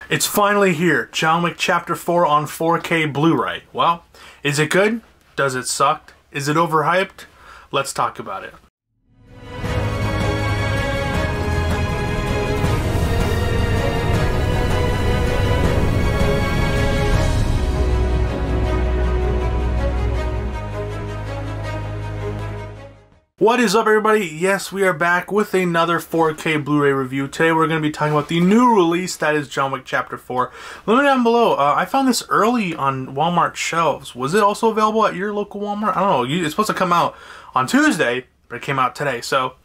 It's finally here, John Wick Chapter 4 on 4K Blu-ray. Well, is it good? Does it suck? Is it overhyped? Let's talk about it. What is up, everybody? Yes, we are back with another 4K Blu-ray review. Today we're going to be talking about the new release, that is John Wick Chapter 4. Let me know down below. I found this early on Walmart shelves. Was it also available at your local Walmart? I don't know. It's supposed to come out on Tuesday, but it came out today. So,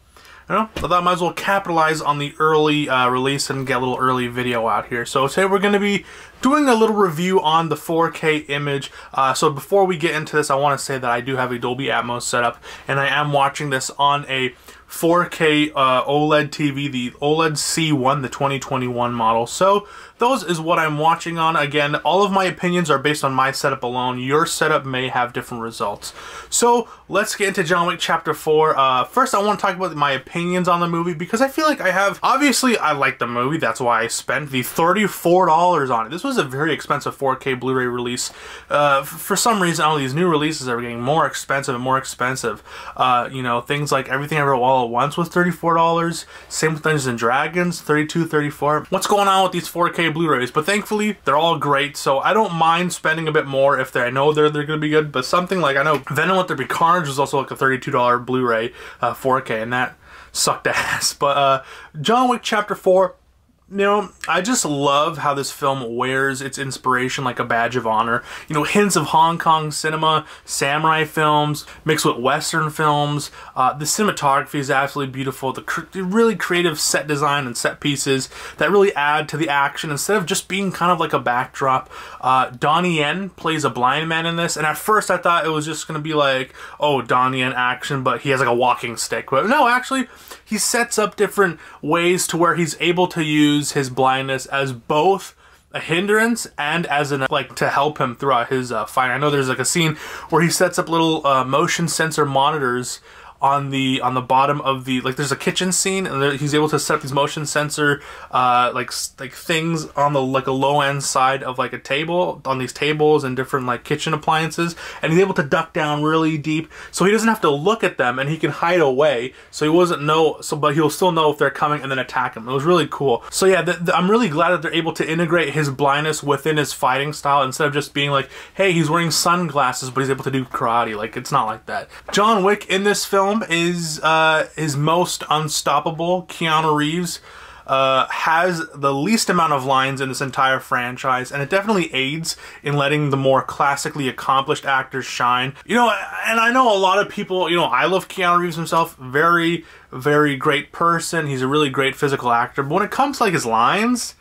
I thought I might as well capitalize on the early release and get a little early video out here. So today we're going to be doing a little review on the 4K image. So before we get into this, I want to say that I do have a Dolby Atmos setup, and I am watching this on a 4K OLED TV, the OLED C1, the 2021 model. So those is what I'm watching on. Again, all of my opinions are based on my setup alone. Your setup may have different results. So let's get into John Wick Chapter 4. First, I want to talk about my opinions on the movie, because I feel like I have... Obviously, I like the movie. That's why I spent the $34 on it. This was a very expensive 4K Blu-ray release. For some reason, all these new releases are getting more expensive and more expensive. You know, things like Everything Everywhere All at Once was $34. Same with Dungeons and Dragons, $32, $34. What's going on with these 4K Blu-rays? But thankfully, they're all great, so I don't mind spending a bit more if I know they're going to be good. But something like, I know Venom Let There Be Carnage was also like a $32 Blu-ray 4K, and that sucked ass. But John Wick Chapter 4, you know, I just love how this film wears its inspiration like a badge of honor. You know, hints of Hong Kong cinema, samurai films, mixed with Western films. The cinematography is absolutely beautiful. The really creative set design and set pieces that really add to the action instead of just being kind of like a backdrop. Donnie Yen plays a blind man in this, and at first I thought it was just going to be like, oh, Donnie Yen action, but he has like a walking stick. But no, actually, he sets up different ways to where he's able to use his blindness as both a hindrance and as an like to help him throughout his fight. I know there's like a scene where he sets up little motion sensor monitors on the bottom of the, like, there's a kitchen scene, and he's able to set up these motion sensor like things on the like a low end side of like a table, on these tables and different like kitchen appliances, and he's able to duck down really deep so he doesn't have to look at them, and he can hide away so he wasn't know, so but he'll still know if they're coming and then attack him. It was really cool. So yeah, I'm really glad that they're able to integrate his blindness within his fighting style instead of just being like, hey, he's wearing sunglasses but he's able to do karate. Like, it's not like that. John Wick in this film is most unstoppable. Keanu Reeves has the least amount of lines in this entire franchise, and it definitely aids in letting the more classically accomplished actors shine. You know, and I know a lot of people, you know, I love Keanu Reeves himself, very, very great person. He's a really great physical actor, but when it comes to like his lines,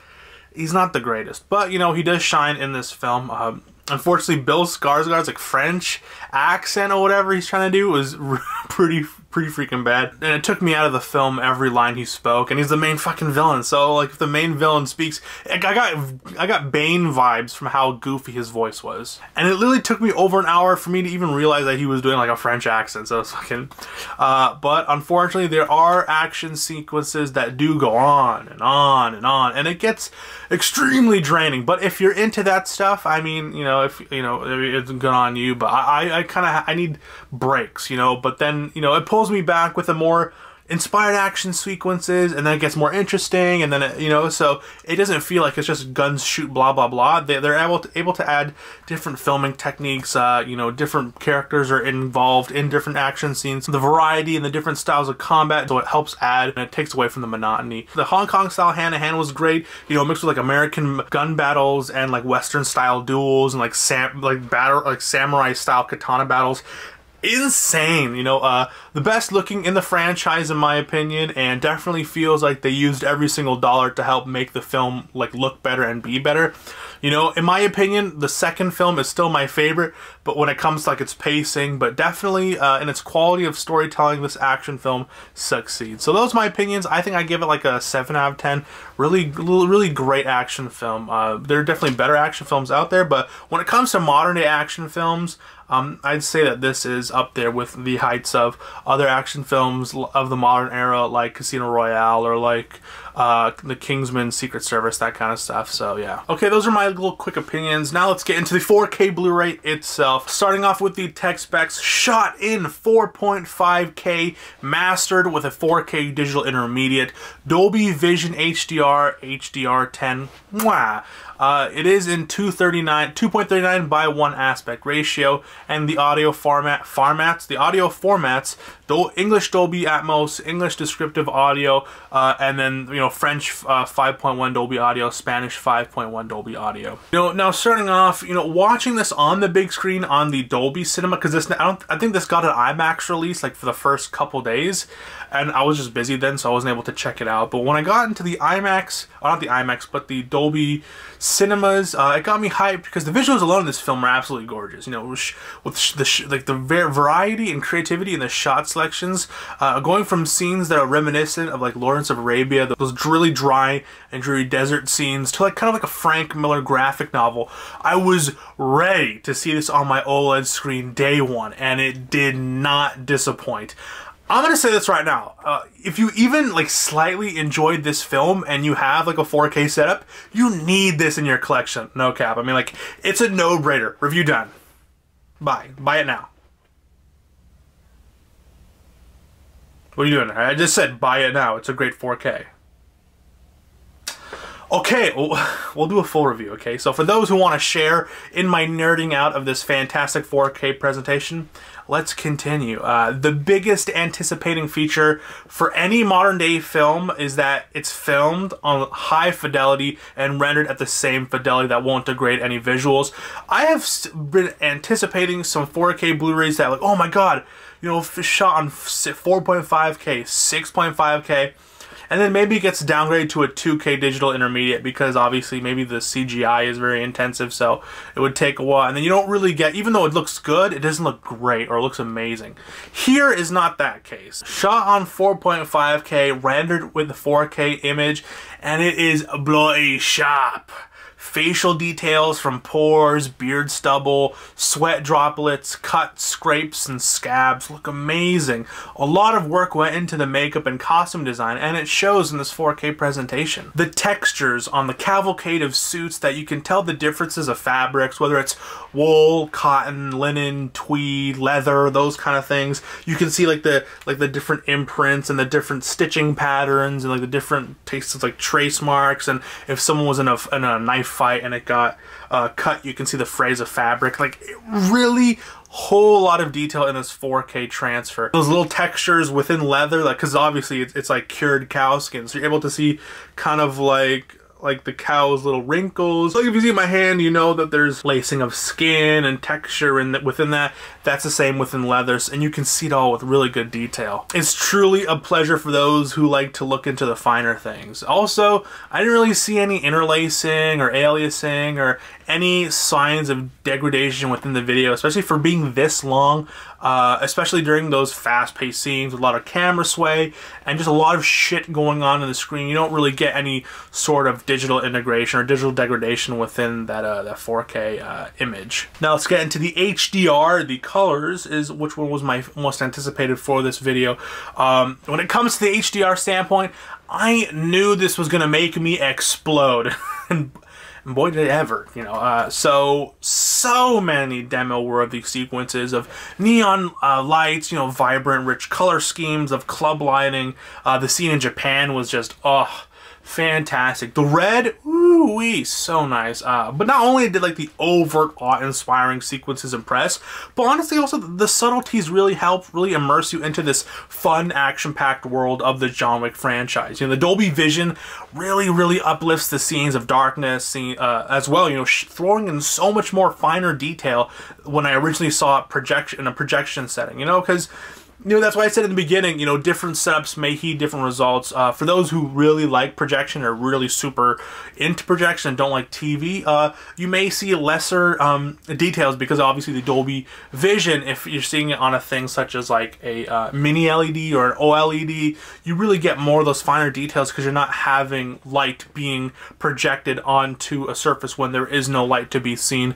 he's not the greatest. But, you know, he does shine in this film. Unfortunately, Bill Skarsgård's like French accent or whatever he's trying to do was pretty freaking bad, and it took me out of the film every line he spoke. And he's the main fucking villain, so like if the main villain speaks, I got Bane vibes from how goofy his voice was, and it literally took me over an hour for me to even realize that he was doing like a French accent. So it's fucking but unfortunately there are action sequences that do go on and on and on, and it gets extremely draining. But if you're into that stuff, I mean, you know, if you know, it's good on you. But I need breaks, you know. But then, you know, it pulls me back with a more inspired action sequences, and then it gets more interesting, and then it, you know, so it doesn't feel like it's just guns shoot blah blah blah. They're able to add different filming techniques. You know, different characters are involved in different action scenes, the variety and the different styles of combat, so it helps add, and it takes away from the monotony. The Hong Kong style hand to hand was great, you know, mixed with like American gun battles and like Western style duels and like samurai style katana battles. Insane, you know, the best looking in the franchise in my opinion, and definitely feels like they used every single dollar to help make the film like look better and be better. You know, in my opinion, the second film is still my favorite, but when it comes to like its pacing, but definitely in its quality of storytelling, this action film succeeds. So those are my opinions. I think I give it like a 7 out of 10. Really great action film. There are definitely better action films out there, but when it comes to modern day action films, I'd say that this is up there with the heights of other action films of the modern era, like Casino Royale or like the Kingsman, Secret Service, that kind of stuff. So yeah. Okay, those are my little quick opinions. Now let's get into the 4K Blu-ray itself. Starting off with the tech specs, shot in 4.5K, mastered with a 4K digital intermediate, Dolby Vision HDR, HDR10. Mwah. It is in 2.39 by 1 aspect ratio, and the audio formats, English Dolby Atmos, English descriptive audio, and then, you know, French 5.1 Dolby audio, Spanish 5.1 Dolby audio. You know, now starting off, you know, watching this on the big screen on the Dolby Cinema, because this, I think this got an IMAX release like for the first couple days, and I was just busy then, so I wasn't able to check it out. But when I got into the IMAX, or not the IMAX, but the Dolby Cinemas, it got me hyped because the visuals alone in this film are absolutely gorgeous. You know, with the variety and creativity in the shot selections, going from scenes that are reminiscent of like Lawrence of Arabia, those really dry and dreary desert scenes, to like kind of like a Frank Miller graphic novel. I was ready to see this on my OLED screen day one, and it did not disappoint. I'm gonna say this right now, if you even like slightly enjoyed this film and you have like a 4K setup, you need this in your collection. No cap. I mean, like, it's a no-brainer. Review done. Buy it now. What are you doing? I just said buy it now. It's a great 4K. Okay, we'll do a full review, okay? So for those who want to share in my nerding out of this fantastic 4K presentation, let's continue. The biggest anticipating feature for any modern day film is that it's filmed on high fidelity and rendered at the same fidelity that won't degrade any visuals. I have been anticipating some 4K Blu-rays that, like, oh my god, you know, shot on 4.5K, 6.5K, and then maybe it gets downgraded to a 2K digital intermediate because obviously maybe the CGI is very intensive, so it would take a while. And then you don't really get, even though it looks good, it doesn't look great or it looks amazing. Here is not that case. Shot on 4.5K, rendered with the 4K image, and it is bloody sharp. Facial details from pores, beard stubble, sweat droplets, cuts, scrapes, and scabs look amazing. A lot of work went into the makeup and costume design, and it shows in this 4K presentation. The textures on the cavalcade of suits, that you can tell the differences of fabrics, whether it's wool, cotton, linen, tweed, leather, those kind of things. You can see like the different imprints and the different stitching patterns and like the different tastes, like trace marks, and if someone was in a knife fight and it got cut, you can see the frays of fabric. Like, really whole lot of detail in this 4K transfer. Those little textures within leather, like, because obviously it's like cured cow skin, so you're able to see kind of like the cow's little wrinkles. Like, if you see my hand, you know that there's lacing of skin and texture, and within that, that's the same within leathers, and you can see it all with really good detail. It's truly a pleasure for those who like to look into the finer things. Also, I didn't really see any interlacing or aliasing or any signs of degradation within the video, especially for being this long, especially during those fast-paced scenes with a lot of camera sway and just a lot of shit going on the screen. You don't really get any sort of digital integration or digital degradation within that 4K image. Now let's get into the HDR. The colors is which one was my most anticipated for this video. When it comes to the HDR standpoint, I knew this was gonna make me explode. And boy did it ever, you know. So many demo-worthy sequences of neon lights, you know, vibrant, rich color schemes, of club lighting. The scene in Japan was just, oh, fantastic. The red, ooh-wee, so nice. But not only did like the overt, awe-inspiring sequences impress, but honestly also the subtleties really help immerse you into this fun, action-packed world of the John Wick franchise. You know, the Dolby Vision really uplifts the scenes of darkness as well, you know, throwing in so much more finer detail when I originally saw it in a projection setting, you know, because That's why I said in the beginning, different setups may heed different results. For those who really like projection or really super into projection and don't like TV, you may see lesser details because obviously the Dolby Vision, if you're seeing it on a thing such as like a mini LED or an OLED, you really get more of those finer details because you're not having light being projected onto a surface when there is no light to be seen.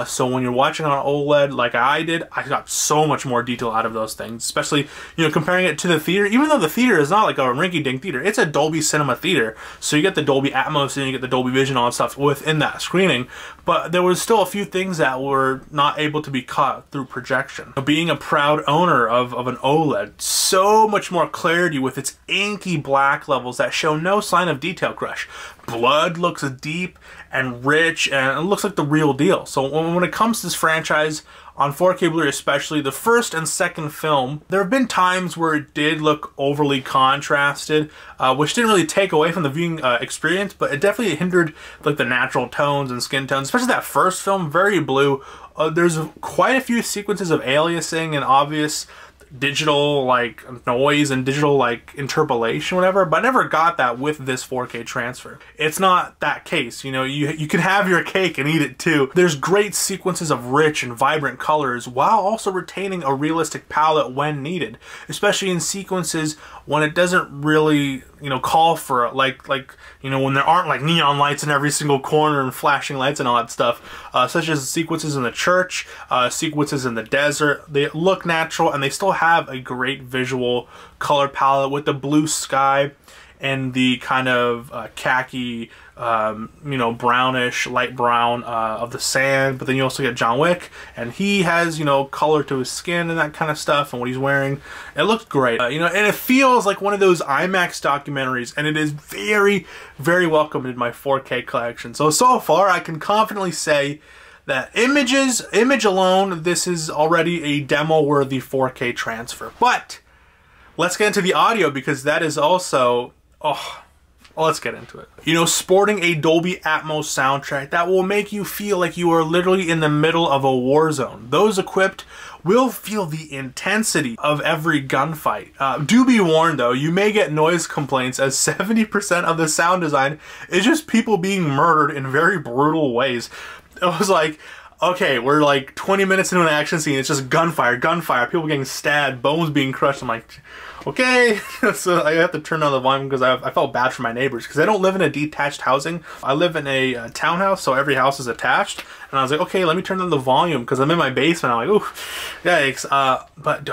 So when you're watching on OLED like I did, I got so much more detail out of those things, especially comparing it to the theater. Even though the theater is not like a rinky-dink theater, it's a Dolby Cinema theater, so you get the Dolby Atmos and you get the Dolby Vision, all that stuff within that screening, but there was still a few things that were not able to be caught through projection. Being a proud owner of an OLED, so much more clarity with its inky black levels that show no sign of detail crush. Blood looks deep and rich, and it looks like the real deal. So when it comes to this franchise, on 4K Blu-ray especially, the first and second film, there have been times where it did look overly contrasted, which didn't really take away from the viewing experience, but it definitely hindered like the natural tones and skin tones, especially that first film, very blue. There's quite a few sequences of aliasing and obvious digital like noise and digital like interpolation, whatever, but I never got that with this 4K transfer. It's not that case, you can have your cake and eat it too. There's great sequences of rich and vibrant colors while also retaining a realistic palette when needed, especially in sequences when it doesn't really call for it, like when there aren't like neon lights in every single corner and flashing lights and all that stuff, such as sequences in the church, sequences in the desert. They look natural and they still have a great visual color palette with the blue sky and the kind of khaki, brownish, light brown of the sand. But then you also get John Wick, and he has, color to his skin and that kind of stuff, and what he's wearing. It looks great, and it feels like one of those IMAX documentaries, and it is very, very welcomed in my 4K collection. So far, I can confidently say that image alone, this is already a demo-worthy 4K transfer. But let's get into the audio, because that is also, let's get into it. Sporting a Dolby Atmos soundtrack that will make you feel like you are literally in the middle of a war zone. Those equipped will feel the intensity of every gunfight. Do be warned though, you may get noise complaints, as 70% of the sound design is just people being murdered in very brutal ways. It was like, okay, we're like 20 minutes into an action scene, it's just gunfire, people getting stabbed, bones being crushed. I'm like, okay. So I have to turn down the volume because I felt bad for my neighbors, because I don't live in a detached housing. I live in a townhouse, so every house is attached. And I was like, okay, let me turn down the volume because I'm in my basement. I'm like, ooh, yikes. But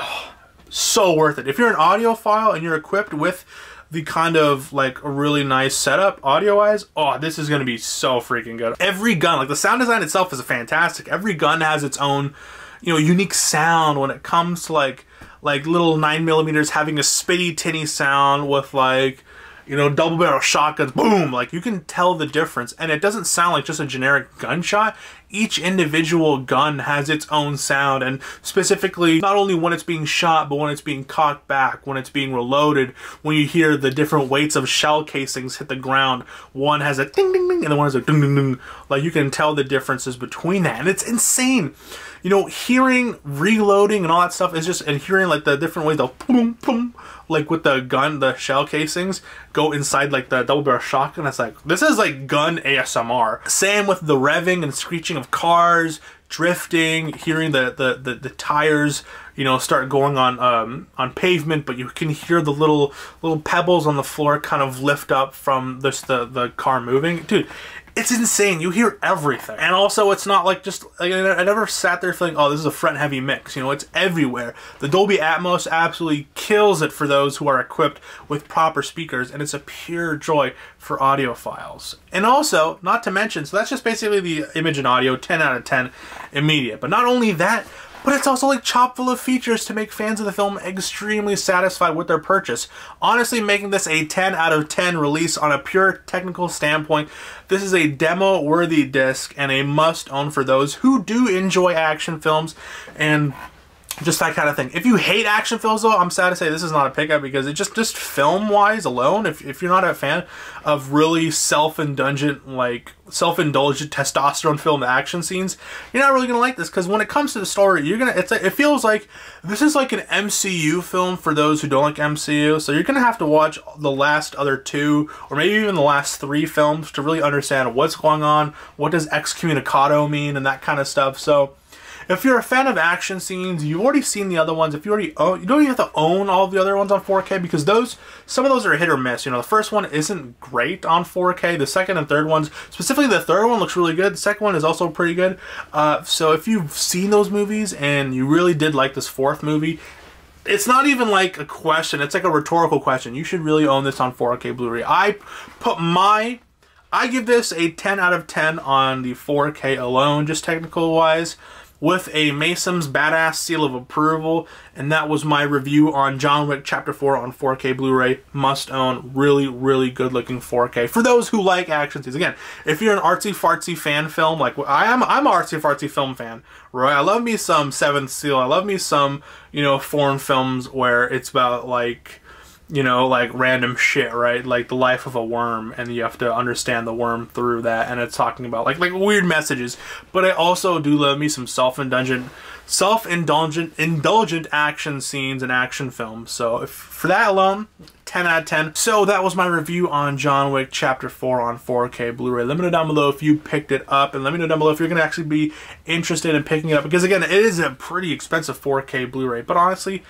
so worth it. If you're an audiophile and you're equipped with the kind of like a really nice setup audio-wise, this is going to be so freaking good. Every gun, like the sound design itself is fantastic. Every gun has its own, unique sound when it comes to like little 9mm having a spitty tinny sound with like, double barrel shotguns, boom, like you can tell the difference, and it doesn't sound like just a generic gunshot. Each individual gun has its own sound, and specifically not only when it's being shot, but when it's being cocked back, when it's being reloaded, when you hear the different weights of shell casings hit the ground. One has a ding ding ding and the one has a ding ding ding. Like you can tell the differences between that, and it's insane. Hearing reloading and all that stuff is just, and hearing like the different ways they'll boom boom, like with the gun, the shell casings go inside like the double barrel shotgun. It's like, this is like gun ASMR. Same with the revving and screeching of cars, drifting, hearing the tires, start going on pavement, but you can hear the little pebbles on the floor kind of lift up from the car moving. Dude, it's insane. You hear everything. And also, it's not like just, I never sat there feeling, this is a front heavy mix. It's everywhere. The Dolby Atmos absolutely kills it for those who are equipped with proper speakers, and it's a pure joy for audiophiles. And also, not to mention, so that's just basically the image and audio, 10 out of 10 immediate. But not only that, but it's also like chock full of features to make fans of the film extremely satisfied with their purchase. Honestly, making this a 10 out of 10 release on a pure technical standpoint. This is a demo-worthy disc and a must-own for those who do enjoy action films and Just that kind of thing. If you hate action films, though, I'm sad to say this is not a pickup, because it just film-wise alone, if you're not a fan of really self-indulgent testosterone film action scenes, you're not really gonna like this, because when it comes to the story, it feels like this is like an MCU film for those who don't like MCU. So you're gonna have to watch the last other 2, or maybe even the last 3 films to really understand what's going on, what does excommunicado mean, and that kind of stuff. So if you're a fan of action scenes, you've already seen the other ones. If you already own, you don't even have to own all of the other ones on 4K, because some of those are hit or miss. You know, the first one isn't great on 4K. The second and third ones, specifically the third one, looks really good. The second one is also pretty good. So if you've seen those movies and you really did like this 4th movie, it's not even like a question. It's like a rhetorical question. You should really own this on 4K Blu-ray. I give this a 10 out of 10 on the 4K alone, just technical wise, with a Mason's Badass seal of approval. And that was my review on John Wick Chapter 4 on 4K Blu-ray. Must own. Really, really good looking 4K. For those who like action scenes. Again, if you're an artsy-fartsy fan film, like I'm an artsy-fartsy film fan, right? I love me some Seventh Seal. I love me some, you know, foreign films where it's about, like, you know, like random shit, right? Like the life of a worm, and you have to understand the worm through that, and it's talking about like weird messages. But I also do love me some self-indulgent action scenes and action films. So for that alone, 10 out of 10. So that was my review on John Wick Chapter 4 on 4K Blu-ray. Let me know down below if you picked it up, and let me know down below if you're going to actually be interested in picking it up, because again, it is a pretty expensive 4K Blu-ray, but honestly,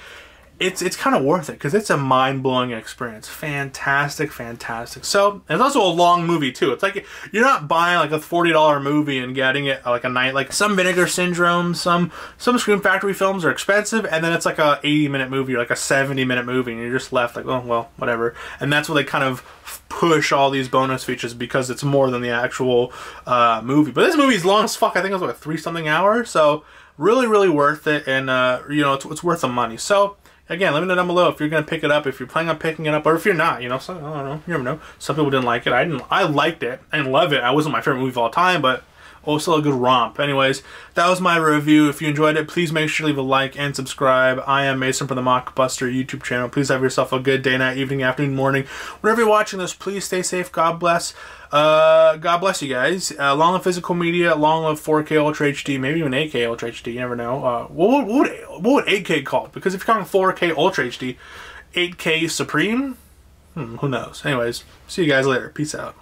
it's kind of worth it, because it's a mind-blowing experience. Fantastic, fantastic. So it's also a long movie too. It's like you're not buying like a $40 movie and getting it like a night. Like some Vinegar Syndrome, some Scream Factory films are expensive, and then it's like a 80-minute movie or like a 70-minute movie, and you're just left like, oh well, whatever. And that's where they kind of push all these bonus features, because it's more than the actual movie. But this movie is long as fuck. I think it was like 3-something hours. So really, really worth it, and you know, it's worth the money. So again, let me know down below if you're going to pick it up, if you're planning on picking it up, or if you're not, you know, so, I don't know, you never know. Some people didn't like it. I liked it. I didn't love it. I wasn't my favorite movie of all time, but also a good romp. Anyways, that was my review. If you enjoyed it, please make sure to leave a like and subscribe. I am Mason from the Mockbuster YouTube channel. Please have yourself a good day, night, evening, afternoon, morning. Whenever you're watching this, please stay safe. God bless. God bless you guys. Long live physical media, long live 4K Ultra HD, maybe even 8K Ultra HD, you never know. What would 8K call? Because if you're calling 4K Ultra HD, 8K Supreme? Who knows? Anyways, see you guys later. Peace out.